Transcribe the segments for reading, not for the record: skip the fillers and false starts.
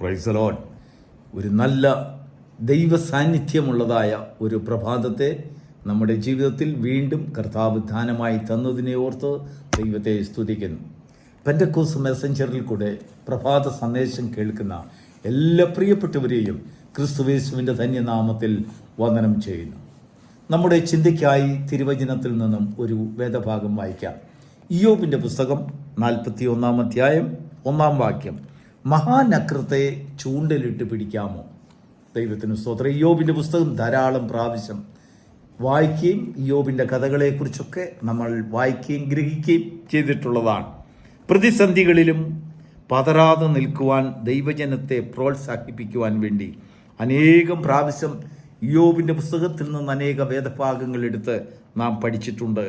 Price the Lord. ഒരു നല്ല ദൈവ സാന്നിധ്യമുള്ളതായ ഒരു പ്രഭാതത്തെ നമ്മുടെ ജീവിതത്തിൽ വീണ്ടും കർത്താവ് ദാനമായി തന്നതിനെ ഓർത്ത് ദൈവത്തെ സ്തുതിക്കുന്നു. പെന്തക്കോസ്ത് മെസ്സഞ്ചറിൽ കൂടെ പ്രഭാത സന്ദേശം കേൾക്കുന്ന എല്ലാ പ്രിയപ്പെട്ടവരെയും ക്രിസ്തുയേശുവിൻ്റെ ധന്യനാമത്തിൽ വന്ദനം ചെയ്യുന്നു. നമ്മുടെ ചിന്തയ്ക്കായി തിരുവചനത്തിൽ നിന്നും ഒരു വേദഭാഗം വായിക്കാം. ഇയ്യോബിൻ്റെ പുസ്തകം 41 അധ്യായം 1 വാക്യം. മഹാനക്രത്തെ ചൂണ്ടലിട്ട് പിടിക്കാമോ? ദൈവത്തിന് സ്തോത്രം. ഇയ്യോബിൻ്റെ പുസ്തകം ധാരാളം പ്രാവശ്യം വായിക്കുകയും ഇയ്യോബിൻ്റെ കഥകളെക്കുറിച്ചൊക്കെ നമ്മൾ വായിക്കുകയും ഗ്രഹിക്കുകയും ചെയ്തിട്ടുള്ളതാണ്. പ്രതിസന്ധികളിലും പതറാതെ നിൽക്കുവാൻ ദൈവജനത്തെ പ്രോത്സാഹിപ്പിക്കുവാൻ വേണ്ടി അനേകം പ്രാവശ്യം ഇയ്യോബിൻ്റെ പുസ്തകത്തിൽ നിന്ന് അനേക വേദഭാഗങ്ങൾ എടുത്ത് നാം പഠിച്ചിട്ടുണ്ട്,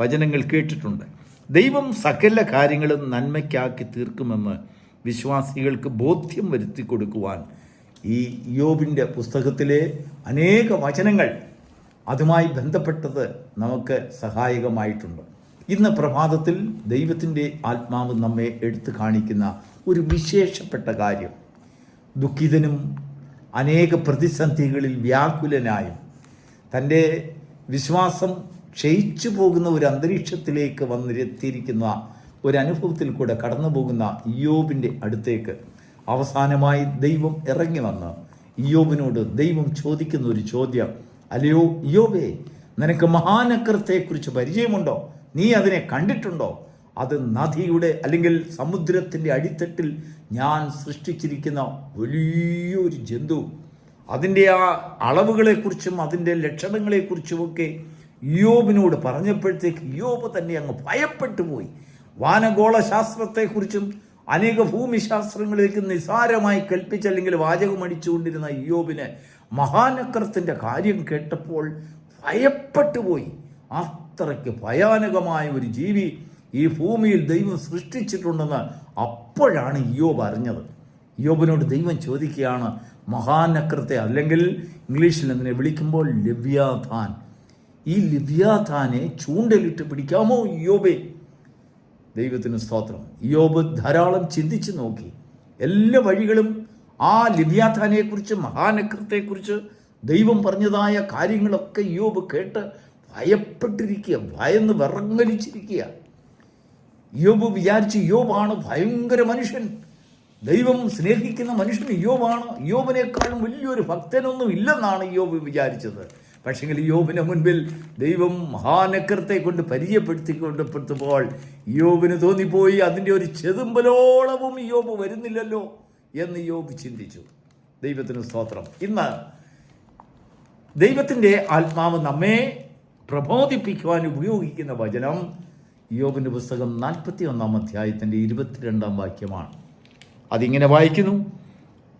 വചനങ്ങൾ കേട്ടിട്ടുണ്ട്. ദൈവം സകല കാര്യങ്ങളും നന്മയ്ക്കാക്കി തീർക്കുമെന്ന് വിശ്വാസികൾക്ക് ബോധ്യം വരുത്തി കൊടുക്കുവാൻ ഈ ഇയ്യോബിൻ്റെ പുസ്തകത്തിലെ അനേക വചനങ്ങൾ അതുമായി ബന്ധപ്പെട്ടത് നമുക്ക് സഹായകമായിട്ടുണ്ട്. ഇന്ന് പ്രഭാതത്തിൽ ദൈവത്തിൻ്റെ ആത്മാവ് നമ്മെ എടുത്തു കാണിക്കുന്ന ഒരു വിശേഷപ്പെട്ട കാര്യം, ദുഃഖിതനും അനേക പ്രതിസന്ധികളിൽ വ്യാകുലനായും തൻ്റെ വിശ്വാസം ക്ഷയിച്ചു പോകുന്ന ഒരു അന്തരീക്ഷത്തിലേക്ക് വന്നെത്തിയിരിക്കുന്ന ഒരനുഭവത്തിൽ കൂടെ കടന്നു പോകുന്ന ഇയ്യോബിൻ്റെ അടുത്തേക്ക് അവസാനമായി ദൈവം ഇറങ്ങി വന്ന് ഇയ്യോബിനോട് ദൈവം ചോദിക്കുന്ന ഒരു ചോദ്യം, അല്ലയോ ഇയ്യോബേ, നിനക്ക് മഹാനക്രത്തെക്കുറിച്ച് പരിചയമുണ്ടോ? നീ അതിനെ കണ്ടിട്ടുണ്ടോ? അത് നദിയുടെ അല്ലെങ്കിൽ സമുദ്രത്തിൻ്റെ അടിത്തട്ടിൽ ഞാൻ സൃഷ്ടിച്ചിരിക്കുന്ന വലിയൊരു ജന്തു. അതിൻ്റെ ആ അളവുകളെക്കുറിച്ചും അതിൻ്റെ ലക്ഷണങ്ങളെക്കുറിച്ചുമൊക്കെ ഇയ്യോബിനോട് പറഞ്ഞപ്പോഴത്തേക്ക് ഇയ്യോബ് തന്നെ അങ്ങ് ഭയപ്പെട്ടു പോയി. വാനഗോള ശാസ്ത്രത്തെക്കുറിച്ചും അനേക ഭൂമിശാസ്ത്രങ്ങളിലേക്ക് നിസാരമായി കൽപ്പിച്ച് അല്ലെങ്കിൽ വാചകമടിച്ചുകൊണ്ടിരുന്ന ഇയ്യോബിന് മഹാനക്രത്തിൻ്റെ കാര്യം കേട്ടപ്പോൾ ഭയപ്പെട്ടു പോയി. അത്രയ്ക്ക് ഭയാനകമായ ഒരു ജീവി ഈ ഭൂമിയിൽ ദൈവം സൃഷ്ടിച്ചിട്ടുണ്ടെന്ന് അപ്പോഴാണ് ഇയ്യോബ് അറിഞ്ഞത്. ഇയ്യോബിനോട് ദൈവം ചോദിക്കുകയാണ്, മഹാനക്രത്തെ അല്ലെങ്കിൽ ഇംഗ്ലീഷിൽ അതിനെ വിളിക്കുമ്പോൾ ലെവ്യാഥാൻ, ഈ ലെവ്യാഥാനെ ചൂണ്ടലിട്ട് പിടിക്കാമോ ഇയ്യോബേ? ദൈവത്തിന് സ്തോത്രം. ഇയ്യോബ് ധാരാളം ചിന്തിച്ച് നോക്കി. എല്ലാ വഴികളും ആ ലെവ്യാഥാനെക്കുറിച്ച് മഹാനക്രത്തെക്കുറിച്ച് ദൈവം പറഞ്ഞതായ കാര്യങ്ങളൊക്കെ ഇയ്യോബ് കേട്ട് ഭയപ്പെട്ടിരിക്കുക, ഭയന്ന് വിറങ്ങലിച്ചിരിക്കുക. ഇയ്യോബ് വിചാരിച്ച് ഇയ്യോബാണ് ഭയങ്കര മനുഷ്യൻ, ദൈവം സ്നേഹിക്കുന്ന മനുഷ്യൻ ഇയ്യോബാണ്, ഇയ്യോബിനേക്കാളും വലിയൊരു ഭക്തനൊന്നും ഇല്ലെന്നാണ് ഇയ്യോബ് വിചാരിച്ചത്. പക്ഷെങ്കിൽ ഇയ്യോബിന് മുൻപിൽ ദൈവം മഹാനക്രത്തെ കൊണ്ട് പരിചയപ്പെടുത്തിക്കൊണ്ടപ്പോൾ ഇയ്യോബിന് തോന്നിപ്പോയി, അതിൻ്റെ ഒരു ചെതുമ്പലോളവും ഇയ്യോബ് വരുന്നില്ലല്ലോ എന്ന് ഇയ്യോബ് ചിന്തിച്ചു. ദൈവത്തിന് സ്തോത്രം. ഇന്ന് ദൈവത്തിൻ്റെ ആത്മാവ് നമ്മെ പ്രബോധിപ്പിക്കുവാൻ ഉപയോഗിക്കുന്ന വചനം ഇയ്യോബിൻ്റെ പുസ്തകം 41 അധ്യായത്തിൻ്റെ 22 വാക്യമാണ്. അതിങ്ങനെ വായിക്കുന്നു,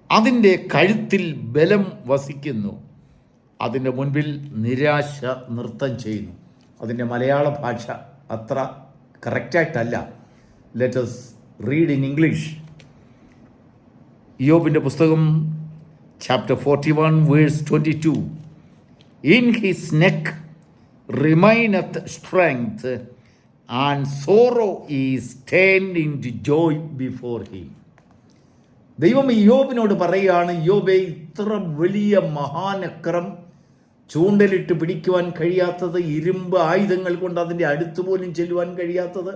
അതിൻ്റെ കഴുത്തിൽ ബലം വസിക്കുന്നു, അതിൻ്റെ മുൻപിൽ നിരാശ നൃത്തം ചെയ്യുന്നു. അതിൻ്റെ മലയാള ഭാഷ അത്ര കറക്റ്റായിട്ടല്ല. Let us read in English. ഇയ്യോബിൻ്റെ പുസ്തകം chapter 41 verse 22. In his neck remaineth strength, and sorrow is turned into joy before him. ദൈവം ഇയ്യോബിനോട് പറയുകയാണ്, ഇയ്യോബേ, ഇത്ര വലിയ മഹാനക്രം ചൂണ്ടലിട്ട് പിടിക്കുവാൻ കഴിയാത്തത്, ഇരുമ്പ് ആയുധങ്ങൾ കൊണ്ട് അതിൻ്റെ അടുത്ത് പോലും ചെല്ലുവാൻ കഴിയാത്തത്,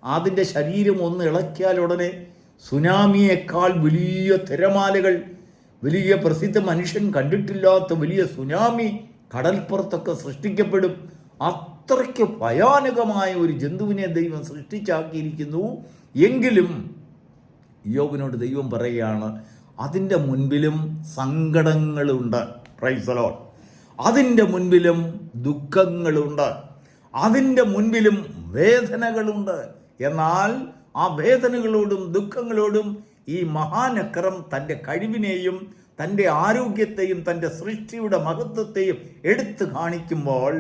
അതിൻ്റെ ശരീരം ഒന്ന് ഇളക്കിയാൽ ഉടനെ സുനാമിയേക്കാൾ വലിയ തിരമാലകൾ, വലിയ പ്രസിദ്ധ മനുഷ്യൻ കണ്ടിട്ടില്ലാത്ത വലിയ സുനാമി കടൽപ്പുറത്തൊക്കെ സൃഷ്ടിക്കപ്പെടും. അത്രയ്ക്ക് ഭയാനകമായ ഒരു ജന്തുവിനെ ദൈവം സൃഷ്ടിച്ചാക്കിയിരിക്കുന്നു. എങ്കിലും ഇയ്യോബിനോട് ദൈവം പറയുകയാണ്, അതിൻ്റെ മുൻപിലും സങ്കടങ്ങളുണ്ട്. Price the Lord. അതിൻ്റെ മുൻപിലും ദുഃഖങ്ങളുണ്ട്, അതിൻ്റെ മുൻപിലും വേദനകളുണ്ട്. എന്നാൽ ആ വേദനകളോടും ദുഃഖങ്ങളോടും ഈ മഹാനക്രം തൻ്റെ കഴിവിനെയും തൻ്റെ ആരോഗ്യത്തെയും തൻ്റെ സൃഷ്ടിയുടെ മഹത്വത്തെയും എടുത്തു കാണിക്കുമ്പോൾ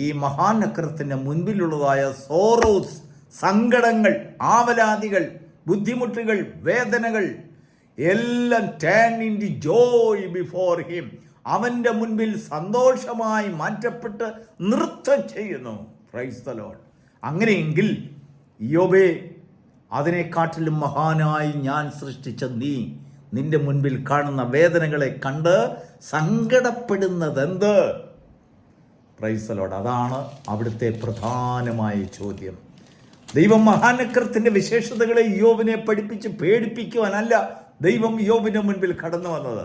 ഈ മഹാനക്രത്തിൻ്റെ മുൻപിലുള്ളതായ സോറോസ്, സങ്കടങ്ങൾ, ആവലാതികൾ, ബുദ്ധിമുട്ടുകൾ, വേദനകൾ എല്ലാം turn into Joy before him, അവൻ്റെ മുൻപിൽ സന്തോഷമായി മാറ്റപ്പെട്ട് നൃത്തം ചെയ്യുന്നു. Price the Lord. അങ്ങനെയെങ്കിൽ ഇയ്യോബേ, അതിനെക്കാട്ടിലും മഹാനായി ഞാൻ സൃഷ്ടിച്ച നീ നിന്റെ മുൻപിൽ കാണുന്ന വേദനകളെ കണ്ട് സങ്കടപ്പെടുന്നതെന്ത്? Price the Lord. അതാണ് അവിടുത്തെ പ്രധാനമായ ചോദ്യം. ദൈവം മഹാനക്രത്തിന്റെ വിശേഷതകളെ യോബിനെ പഠിപ്പിച്ച് പേടിപ്പിക്കുവാനല്ല ദൈവം യോബിന്റെ മുൻപിൽ കടന്നു വന്നത്.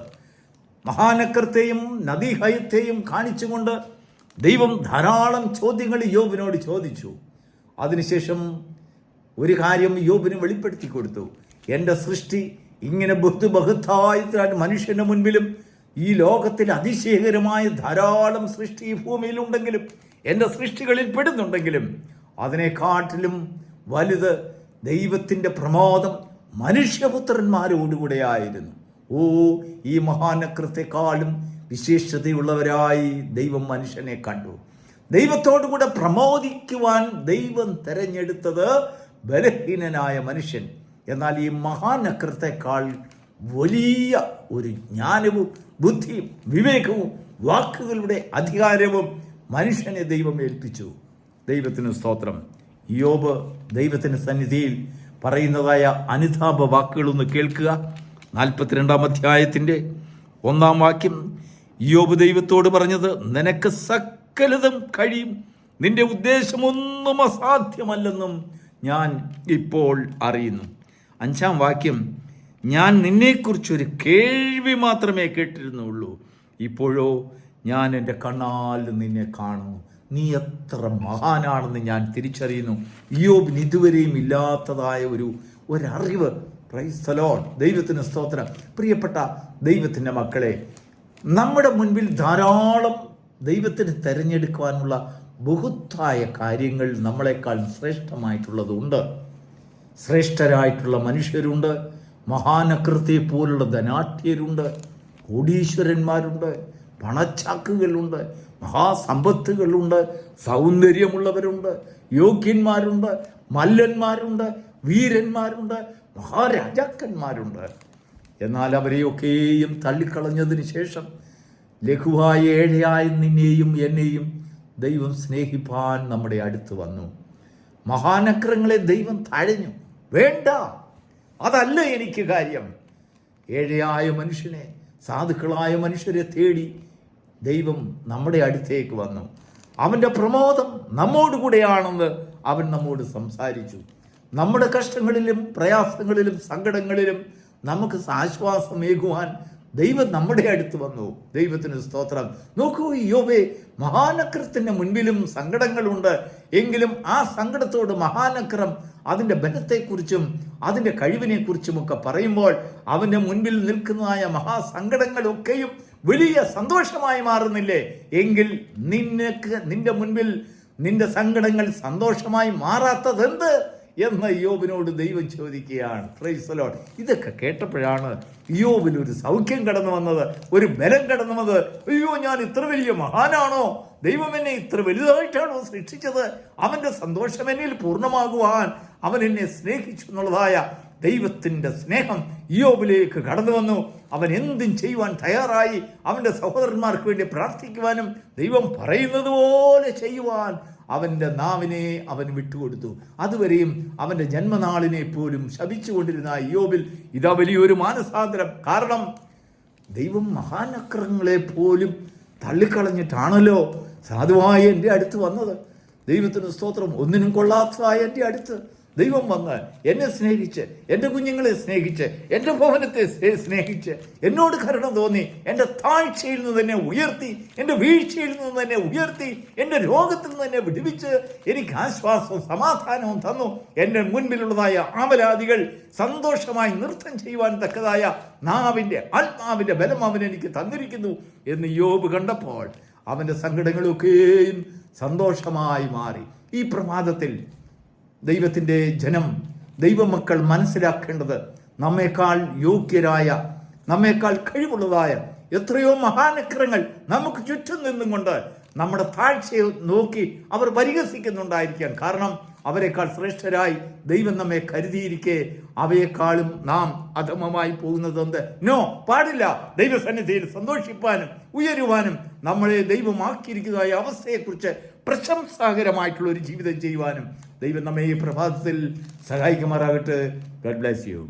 മഹാനക്രത്തെയും നദീഹയത്തെയും കാണിച്ചുകൊണ്ട് ദൈവം ധാരാളം ചോദ്യങ്ങൾ യോബിനോട് ചോദിച്ചു. അതിനുശേഷം ഒരു കാര്യം യോബിന് വെളിപ്പെടുത്തി കൊടുത്തു. എൻ്റെ സൃഷ്ടി ഇങ്ങനെ ബഹുത്തായി മനുഷ്യന്റെ മുൻപിലും ഈ ലോകത്തിൽ അതിശയകരമായ ധാരാളം സൃഷ്ടി ഈ ഭൂമിയിലുണ്ടെങ്കിലും, എൻ്റെ സൃഷ്ടികളിൽ പെടുന്നുണ്ടെങ്കിലും, അതിനെക്കാട്ടിലും വലുത് ദൈവത്തിൻ്റെ പ്രമോദം മനുഷ്യപുത്രന്മാരോടുകൂടെയായിരുന്നു. ഈ മഹാനക്രത്തെക്കാളും വിശേഷതയുള്ളവരായി ദൈവം മനുഷ്യനെ കണ്ടു. ദൈവത്തോടുകൂടെ പ്രമോദിക്കുവാൻ ദൈവം തെരഞ്ഞെടുത്തത് ബലഹീനനായ മനുഷ്യൻ. എന്നാൽ ഈ മഹാനക്രത്തെക്കാൾ വലിയ ഒരു ജ്ഞാനവും ബുദ്ധിയും വിവേകവും വാക്കുകളുടെ അധികാരവും മനുഷ്യനെ ദൈവം ഏൽപ്പിച്ചു. ദൈവത്തിന് സ്തോത്രം. യോബ് ദൈവത്തിൻ്റെ സന്നിധിയിൽ പറയുന്നതായ അനുതാപ വാക്കുകളൊന്ന് കേൾക്കുക. 42-ാം അധ്യായത്തിൻ്റെ 1-ാം വാക്യം. യോബ് ദൈവത്തോട് പറഞ്ഞത്, നിനക്ക് സകലതും കഴിയും, നിന്റെ ഉദ്ദേശമൊന്നും അസാധ്യമല്ലെന്നും ഞാൻ ഇപ്പോൾ അറിയുന്നു. 5-ാം വാക്യം. ഞാൻ നിന്നെക്കുറിച്ചൊരു കേൾവി മാത്രമേ കേട്ടിരുന്നുള്ളൂ, ഇപ്പോഴോ ഞാൻ എൻ്റെ കണ്ണാൽ നിന്നെ കാണുന്നു. നീ എത്ര മഹാനാണെന്ന് ഞാൻ തിരിച്ചറിയുന്നു. യോബിന് ഇതുവരെയും ഇല്ലാത്തതായ ഒരറിവ്. Praise the Lord. ദൈവത്തിന് സ്തോത്രം. പ്രിയപ്പെട്ട ദൈവത്തിൻ്റെ മക്കളെ, നമ്മുടെ മുൻപിൽ ധാരാളം ദൈവത്തിന് തിരഞ്ഞെടുക്കുവാനുള്ള ബഹുത്തായ കാര്യങ്ങൾ നമ്മളെക്കാൾ ശ്രേഷ്ഠമായിട്ടുള്ളതുണ്ട്. ശ്രേഷ്ഠരായിട്ടുള്ള മനുഷ്യരുണ്ട്, മഹാനക്രത്തെ പോലുള്ള ധനാഠ്യരുണ്ട്, കോടീശ്വരന്മാരുണ്ട്, പണച്ചാക്കുകളുണ്ട്, മഹാസമ്പത്തുകളുണ്ട്, സൗന്ദര്യമുള്ളവരുണ്ട്, യോഗ്യന്മാരുണ്ട്, മല്ലന്മാരുണ്ട്, വീരന്മാരുണ്ട്, മഹാരാജാക്കന്മാരുണ്ട്. എന്നാൽ അവരെയൊക്കെയും തള്ളിക്കളഞ്ഞതിന് ശേഷം ലഘുവായ ഏഴയായ നിന്നെയും എന്നെയും ദൈവം സ്നേഹിപ്പാൻ നമ്മുടെ അടുത്ത് വന്നു. മഹാനക്രങ്ങളെ ദൈവം തഴഞ്ഞു. വേണ്ട, അതല്ല എനിക്ക് കാര്യം. ഏഴയായ മനുഷ്യനെ, സാധുക്കളായ മനുഷ്യരെ തേടി ദൈവം നമ്മുടെ അടുത്തേക്ക് വന്നു. അവൻ്റെ പ്രമോദം നമ്മോടുകൂടെയാണെന്ന് അവൻ നമ്മോട് സംസാരിച്ചു. നമ്മുടെ കഷ്ടങ്ങളിലും പ്രയാസങ്ങളിലും സങ്കടങ്ങളിലും നമുക്ക് ആശ്വാസമേകുവാൻ ദൈവം നമ്മുടെ അടുത്ത് വന്നു. ദൈവത്തിന് സ്തോത്രം. നോക്കൂ, യോബേ, മഹാനക്രത്തിൻ്റെ മുൻപിലും സങ്കടങ്ങളുണ്ട്. എങ്കിലും ആ സങ്കടത്തോട് മഹാനക്രം അതിൻ്റെ ബലത്തെക്കുറിച്ചും അതിൻ്റെ കഴിവിനെക്കുറിച്ചുമൊക്കെ പറയുമ്പോൾ അവൻ്റെ മുൻപിൽ നിൽക്കുന്നതായ മഹാസങ്കടങ്ങളൊക്കെയും വലിയ സന്തോഷമായി മാറുന്നില്ലേ? എങ്കിൽ നിന്റെ മുൻപിൽ നിന്റെ സങ്കടങ്ങൾ സന്തോഷമായി മാറാത്തതെന്ത് എന്ന് യോബിനോട് ദൈവം ചോദിക്കുകയാണ്. Price the Lord. ഇതൊക്കെ കേട്ടപ്പോഴാണ് യോബിൽ ഒരു സൗഖ്യം കടന്നു വന്നത്, ഒരു ബലം കടന്നു വന്നത്. അയ്യോ, ഞാൻ ഇത്ര വലിയ മഹാനാണോ? ദൈവം എന്നെ ഇത്ര വലുതായിട്ടാണോ സൃഷ്ടിച്ചത്? അവൻ്റെ സന്തോഷം എന്നിൽ പൂർണ്ണമാകുവാൻ അവൻ എന്നെ സ്നേഹിച്ചു എന്നുള്ളതായ ദൈവത്തിൻ്റെ സ്നേഹം യോബിലേക്ക് കടന്നു വന്നു. അവൻ എന്തും ചെയ്യുവാൻ തയ്യാറായി. അവൻ്റെ സഹോദരന്മാർക്ക് വേണ്ടി പ്രാർത്ഥിക്കുവാനും ദൈവം പറയുന്നത് പോലെ ചെയ്യുവാൻ അവൻ്റെ നാവിനെ അവൻ വിട്ടുകൊടുത്തു. അതുവരെയും അവൻ്റെ ജന്മനാളിനെ പോലും ശപിച്ചുകൊണ്ടിരുന്ന യോബിൽ ഇതാ വലിയൊരു മാനസാന്തരം. കാരണം ദൈവം മഹാനക്രങ്ങളെ പോലും തള്ളിക്കളഞ്ഞിട്ടാണല്ലോ സാധുവായ എൻ്റെ അടുത്ത് വന്നത്. ദൈവത്തിന് സ്തോത്രം. ഒന്നിനും കൊള്ളാത്തതായ എൻ്റെ അടുത്ത് ദൈവം വന്ന് എന്നെ സ്നേഹിച്ച്, എൻ്റെ കുഞ്ഞുങ്ങളെ സ്നേഹിച്ച്, എൻ്റെ ഭവനത്തെ സ്നേഹിച്ച്, എന്നോട് കരുണ തോന്നി, എൻ്റെ താഴ്ചയിൽ നിന്ന് തന്നെ ഉയർത്തി, എൻ്റെ വീഴ്ചയിൽ നിന്ന് തന്നെ ഉയർത്തി, എൻ്റെ രോഗത്തിൽ നിന്ന് തന്നെ വിടുവിച്ച് എനിക്ക് ആശ്വാസവും സമാധാനവും തന്നു. എൻ്റെ മുൻപിലുള്ളതായ ആവലാദികൾ സന്തോഷമായി നൃത്തം ചെയ്യുവാൻ തക്കതായ നാവിൻ്റെ ആത്മാവിൻ്റെ ബലം അവൻ എനിക്ക് തന്നിരിക്കുന്നു എന്ന് യോബ് കണ്ടപ്പോൾ അവൻ്റെ സങ്കടങ്ങളൊക്കെയും സന്തോഷമായി മാറി. ഈ പ്രഭാതത്തിൽ ദൈവത്തിൻ്റെ ജനം, ദൈവമക്കൾ മനസ്സിലാക്കേണ്ടത്, നമ്മേക്കാൾ യോഗ്യരായ, നമ്മേക്കാൾ കഴിവുള്ളതായ എത്രയോ മഹാനക്രങ്ങൾ നമുക്ക് ചുറ്റും നിന്നും കൊണ്ട് നമ്മുടെ താഴ്ചയെ നോക്കി അവർ പരിഹസിക്കുന്നുണ്ടായിരിക്കാൻ. കാരണം അവരെക്കാൾ ശ്രേഷ്ഠരായി ദൈവം നമ്മെ കരുതിയിരിക്കെ അവയെക്കാളും നാം അധമമായി പോകുന്നതെന്ത്? നോ, പാടില്ല. ദൈവസന്നിധിയിൽ സന്തോഷിപ്പാനും ഉയരുവാനും നമ്മളെ ദൈവമാക്കിയിരിക്കുന്നതായ അവസ്ഥയെക്കുറിച്ച് പ്രശംസാകരമായിട്ടുള്ള ഒരു ജീവിതം ചെയ്യുവാനും ദൈവം നമ്മെ ഈ പ്രഭാതത്തിൽ സഹായിക്കുമാറാകട്ടെ. God bless you.